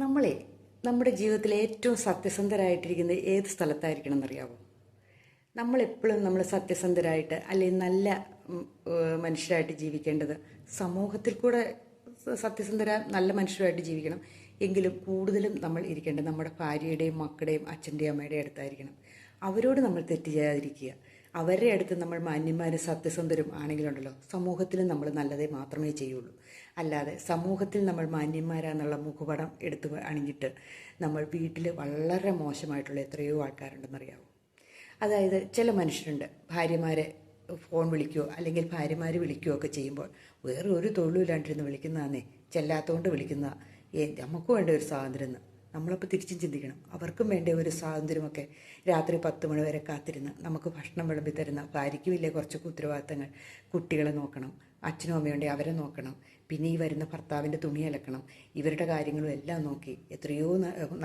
നമ്മളെ നമ്മുടെ ജീവിതത്തിലെ ഏറ്റവും സത്യസന്ധരായിട്ടിരിക്കുന്നത് ഏത് സ്ഥലത്തായിരിക്കണം എന്നറിയാമോ? നമ്മളെപ്പോഴും നമ്മൾ സത്യസന്ധരായിട്ട് അല്ലെങ്കിൽ നല്ല മനുഷ്യരായിട്ട് ജീവിക്കേണ്ടത് സമൂഹത്തിൽ കൂടെ നല്ല മനുഷ്യരായിട്ട് ജീവിക്കണം. എങ്കിലും കൂടുതലും നമ്മൾ ഇരിക്കേണ്ടത് നമ്മുടെ ഭാര്യയുടെയും മക്കളുടെയും അച്ഛൻ്റെയും അമ്മയുടെയും അടുത്തായിരിക്കണം. അവരോട് നമ്മൾ തെറ്റ് ചെയ്യാതിരിക്കുക. അവരുടെ അടുത്ത് നമ്മൾ മാന്യന്മാരും സത്യസന്ധരും ആണെങ്കിലുണ്ടല്ലോ, സമൂഹത്തിലും നമ്മൾ നല്ലതേ മാത്രമേ ചെയ്യുള്ളൂ. അല്ലാതെ സമൂഹത്തിൽ നമ്മൾ മാന്യന്മാരാന്നുള്ള മുഖപടം എടുത്ത് അണിഞ്ഞിട്ട് നമ്മൾ വീട്ടിൽ വളരെ മോശമായിട്ടുള്ള എത്രയോ ആൾക്കാരുണ്ടെന്നറിയാവും. അതായത് ചില മനുഷ്യരുണ്ട്, ഭാര്യമാരെ ഫോൺ വിളിക്കുകയോ അല്ലെങ്കിൽ ഭാര്യമാർ വിളിക്കുകയോ ഒക്കെ ചെയ്യുമ്പോൾ വേറെ ഒരു തൊഴിലില്ലാണ്ടിരുന്ന് വിളിക്കുന്നതാന്നേ, ചെല്ലാത്തതുകൊണ്ട് വിളിക്കുന്ന നമുക്ക് വേണ്ട ഒരു സ്വാതന്ത്ര്യം എന്ന് നമ്മളപ്പോൾ തിരിച്ചും ചിന്തിക്കണം. അവർക്കും വേണ്ട ഒരു സ്വാതന്ത്ര്യമൊക്കെ. രാത്രി 10 മണി വരെ കാത്തിരുന്ന് നമുക്ക് ഭക്ഷണം വിളമ്പി തരുന്ന ഭാര്യയ്ക്കുമില്ലേ കുറച്ചൊക്കെ ഉത്തരവാദിത്തങ്ങൾ. കുട്ടികളെ നോക്കണം, അച്ഛനും അമ്മയുണ്ടെങ്കിൽ അവരെ നോക്കണം, പിന്നെ ഈ വരുന്ന ഭർത്താവിൻ്റെ തുണി അലക്കണം, ഇവരുടെ കാര്യങ്ങളും എല്ലാം നോക്കി എത്രയോ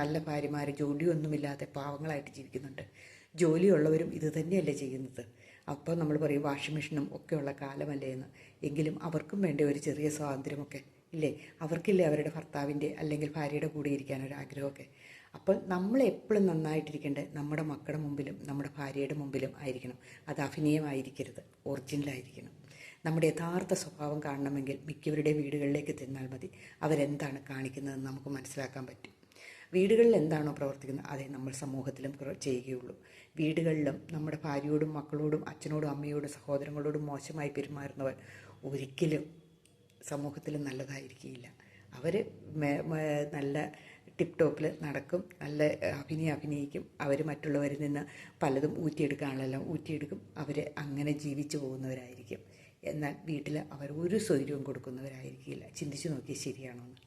നല്ല ഭാര്യമാർ ജോലിയൊന്നുമില്ലാതെ പാവങ്ങളായിട്ട് ജീവിക്കുന്നുണ്ട്. ജോലിയുള്ളവരും ഇത് തന്നെയല്ലേ ചെയ്യുന്നത്. അപ്പോൾ നമ്മൾ പറയും വാഷിംഗ് മെഷീനും ഒക്കെയുള്ള കാലമല്ലേ എന്ന്. എങ്കിലും അവർക്കും വേണ്ട ഒരു ചെറിയ സ്വാതന്ത്ര്യമൊക്കെ ഇല്ലേ? അവർക്കില്ലേ അവരുടെ ഭർത്താവിൻ്റെ അല്ലെങ്കിൽ ഭാര്യയുടെ കൂടെ ഇരിക്കാനൊരാഗ്രഹമൊക്കെ. അപ്പോൾ നമ്മൾ എപ്പോഴും നന്നായിട്ടിരിക്കേണ്ടത് നമ്മുടെ മക്കളുടെ മുമ്പിലും നമ്മുടെ ഭാര്യയുടെ മുമ്പിലും ആയിരിക്കണം. അത് അഭിനയമായിരിക്കരുത്, ഒറിജിനലായിരിക്കണം. നമ്മുടെ യഥാർത്ഥ സ്വഭാവം കാണണമെങ്കിൽ മിക്കവരുടെ വീടുകളിലേക്ക് ചെന്നാൽ മതി. അവരെന്താണ് കാണിക്കുന്നതെന്ന് നമുക്ക് മനസ്സിലാക്കാൻ പറ്റും. വീടുകളിൽ എന്താണോ പ്രവർത്തിക്കുന്നത് അതേ നമ്മൾ സമൂഹത്തിലും ചെയ്യുകയുള്ളൂ. വീടുകളിലും നമ്മുടെ ഭാര്യയോടും മക്കളോടും അച്ഛനോടും അമ്മയോടും സഹോദരങ്ങളോടും മോശമായി പെരുമാറുന്നവർ ഒരിക്കലും സമൂഹത്തിലും നല്ലതായിരിക്കില്ല. അവർ നല്ല ടിപ്പ് ടോപ്പിൽ നടക്കും, നല്ല അഭിനയിക്കും. അവർ മറ്റുള്ളവരിൽ നിന്ന് പലതും ഊറ്റിയെടുക്കും. അവർ അങ്ങനെ ജീവിച്ചു പോകുന്നവരായിരിക്കും. എന്നാൽ വീട്ടിൽ അവർ ഒരു സ്വൈര്യവും കൊടുക്കുന്നവരായിരിക്കില്ല. ചിന്തിച്ചു നോക്കി ശരിയാണോ എന്ന്.